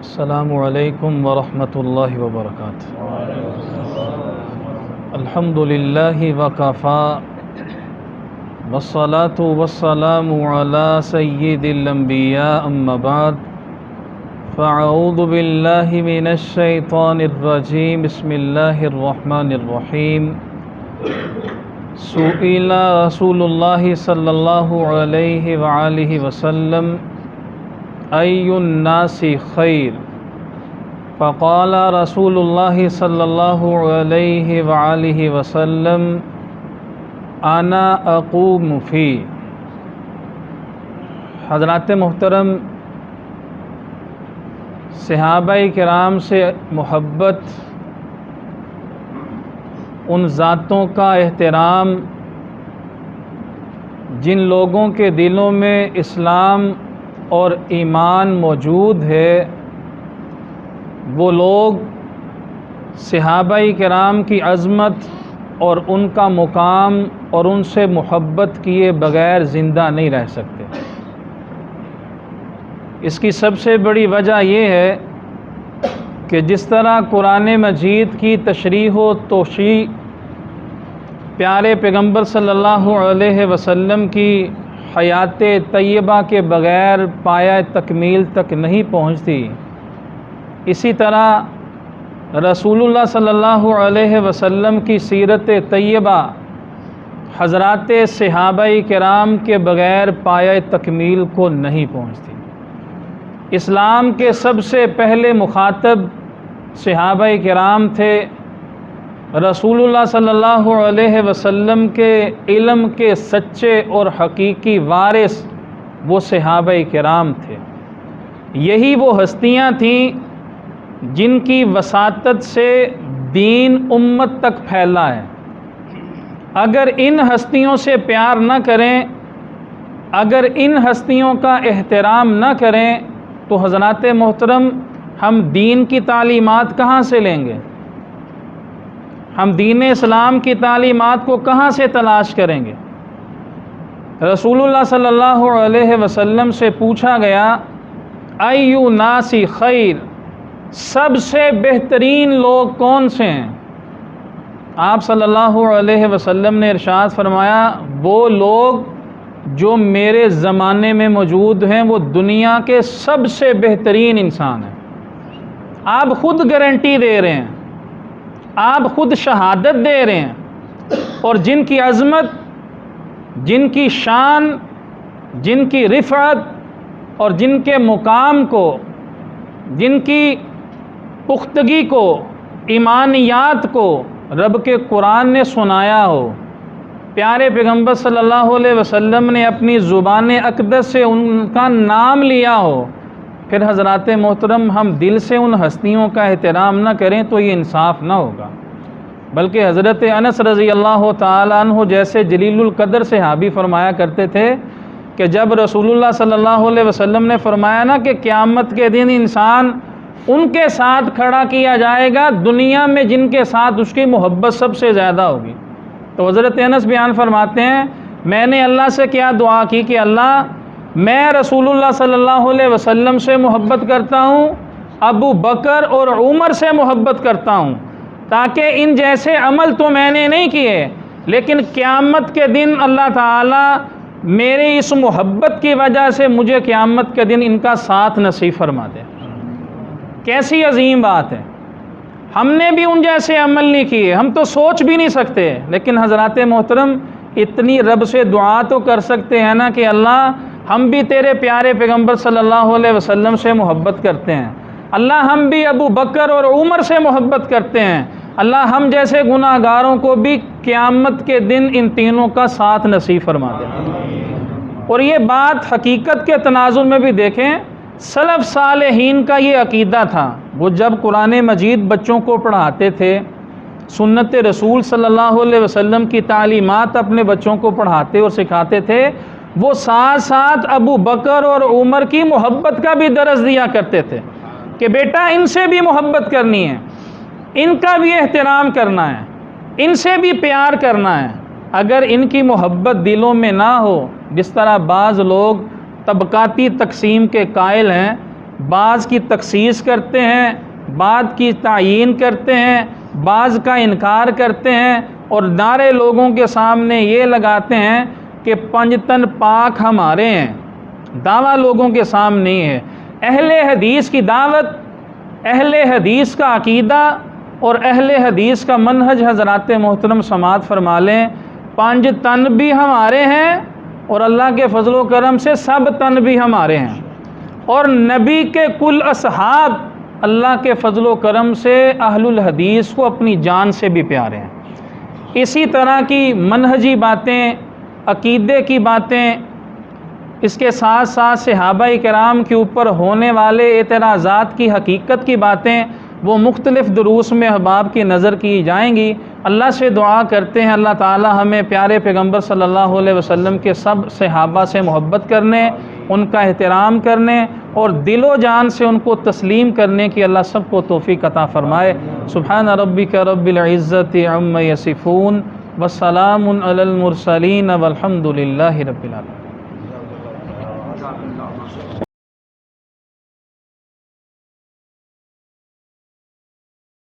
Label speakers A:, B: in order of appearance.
A: السلام علیکم ورحمۃ اللہ وبرکاتہ۔ الحمد للہ وکفی والصلاة والسلام علی سید الانبیاء اما بعد فاعوذ باللہ من الشیطان الرجیم بسم اللہ الرحمن الرحیم۔ سئل رسول اللہ صلی اللہ علیہ وآلہ وسلم ای الناس خیر فقال رسول اللہ صلی اللہ علیہ وآلہ وسلم انا اقوم فی۔ حضرات محترم، صحابہ کرام سے محبت، ان ذاتوں کا احترام جن لوگوں کے دلوں میں اسلام اور ایمان موجود ہے، وہ لوگ صحابہ کرام کی عظمت اور ان کا مقام اور ان سے محبت کیے بغیر زندہ نہیں رہ سکتے۔ اس کی سب سے بڑی وجہ یہ ہے کہ جس طرح قرآن مجید کی تشریح و توشیح پیارے پیغمبر صلی اللہ علیہ وسلم کی حیات طیبہ کے بغیر پایہ تکمیل تک نہیں پہنچتی، اسی طرح رسول اللہ صلی اللہ علیہ وسلم کی سیرت طیبہ حضرات صحابہ کرام کے بغیر پایہ تکمیل کو نہیں پہنچتی۔ اسلام کے سب سے پہلے مخاطب صحابہ کرام تھے، رسول اللہ صلی اللہ علیہ وسلم کے علم کے سچے اور حقیقی وارث وہ صحابہ کرام تھے۔ یہی وہ ہستیاں تھیں جن کی وساطت سے دین امت تک پھیلا ہے۔ اگر ان ہستیوں سے پیار نہ کریں، اگر ان ہستیوں کا احترام نہ کریں تو حضرات محترم ہم دین کی تعلیمات کہاں سے لیں گے؟ ہم دین اسلام کی تعلیمات کو کہاں سے تلاش کریں گے؟ رسول اللہ صلی اللہ علیہ وسلم سے پوچھا گیا ایو ناسی خیر، سب سے بہترین لوگ کون سے ہیں؟ آپ صلی اللہ علیہ وسلم نے ارشاد فرمایا وہ لوگ جو میرے زمانے میں موجود ہیں وہ دنیا کے سب سے بہترین انسان ہیں۔ آپ خود گارنٹی دے رہے ہیں، آپ خود شہادت دے رہے ہیں، اور جن کی عظمت، جن کی شان، جن کی رفعت اور جن کے مقام کو، جن کی پختگی کو، ایمانیات کو رب کے قرآن نے سنایا ہو، پیارے پیغمبر صلی اللہ علیہ وسلم نے اپنی زبان اقدس سے ان کا نام لیا ہو، پھر حضرات محترم ہم دل سے ان ہستیوں کا احترام نہ کریں تو یہ انصاف نہ ہوگا۔ بلکہ حضرت انس رضی اللہ تعالیٰ عنہ جیسے جلیل القدر صحابی فرمایا کرتے تھے کہ جب رسول اللہ صلی اللہ علیہ وسلم نے فرمایا نا کہ قیامت کے دن انسان ان کے ساتھ کھڑا کیا جائے گا دنیا میں جن کے ساتھ اس کی محبت سب سے زیادہ ہوگی، تو حضرت انس بیان فرماتے ہیں میں نے اللہ سے کیا دعا کی کہ اللہ میں رسول اللہ صلی اللہ علیہ وسلم سے محبت کرتا ہوں، ابو بکر اور عمر سے محبت کرتا ہوں، تاکہ ان جیسے عمل تو میں نے نہیں کیے لیکن قیامت کے دن اللہ تعالیٰ میرے اس محبت کی وجہ سے مجھے قیامت کے دن ان کا ساتھ نصیب فرما دے۔ کیسی عظیم بات ہے! ہم نے بھی ان جیسے عمل نہیں کیے، ہم تو سوچ بھی نہیں سکتے، لیکن حضرات محترم اتنی رب سے دعا تو کر سکتے ہیں نا کہ اللہ ہم بھی تیرے پیارے پیغمبر صلی اللہ علیہ وسلم سے محبت کرتے ہیں، اللہ ہم بھی ابو بکر اور عمر سے محبت کرتے ہیں، اللہ ہم جیسے گناہ گاروں کو بھی قیامت کے دن ان تینوں کا ساتھ نصیب فرما دے۔ اور یہ بات حقیقت کے تناظر میں بھی دیکھیں، سلف صالحین کا یہ عقیدہ تھا، وہ جب قرآن مجید بچوں کو پڑھاتے تھے، سنت رسول صلی اللہ علیہ وسلم کی تعلیمات اپنے بچوں کو پڑھاتے اور سکھاتے تھے، وہ ساتھ ساتھ ابو بکر اور عمر کی محبت کا بھی درس دیا کرتے تھے کہ بیٹا ان سے بھی محبت کرنی ہے، ان کا بھی احترام کرنا ہے، ان سے بھی پیار کرنا ہے۔ اگر ان کی محبت دلوں میں نہ ہو، جس طرح بعض لوگ طبقاتی تقسیم کے قائل ہیں، بعض کی تخصیص کرتے ہیں، بعض کی تعیین کرتے ہیں، بعض کا انکار کرتے ہیں، اور نعرے لوگوں کے سامنے یہ لگاتے ہیں کہ پنج تن پاک ہمارے ہیں، دعویٰ لوگوں کے سامنے ہے۔ اہل حدیث کی دعوت، اہل حدیث کا عقیدہ اور اہل حدیث کا منہج حضرات محترم سماعت فرما لیں، پنج تن بھی ہمارے ہیں اور اللہ کے فضل و کرم سے سب تن بھی ہمارے ہیں، اور نبی کے کل اصحاب اللہ کے فضل و کرم سے اہل الحدیث کو اپنی جان سے بھی پیارے ہیں۔ اسی طرح کی منہجی باتیں، عقیدے کی باتیں، اس کے ساتھ ساتھ صحابہ کرام کے اوپر ہونے والے اعتراضات کی حقیقت کی باتیں وہ مختلف دروس میں احباب کی نظر کی جائیں گی۔ اللہ سے دعا کرتے ہیں اللہ تعالی ہمیں پیارے پیغمبر صلی اللہ علیہ وسلم کے سب صحابہ سے محبت کرنے، ان کا احترام کرنے اور دل و جان سے ان کو تسلیم کرنے کی اللہ سب کو توفیق عطا فرمائے۔ سبحان ربک رب العزت عما یصفون والسلام علی المرسلین والحمد للہ رب العالمین۔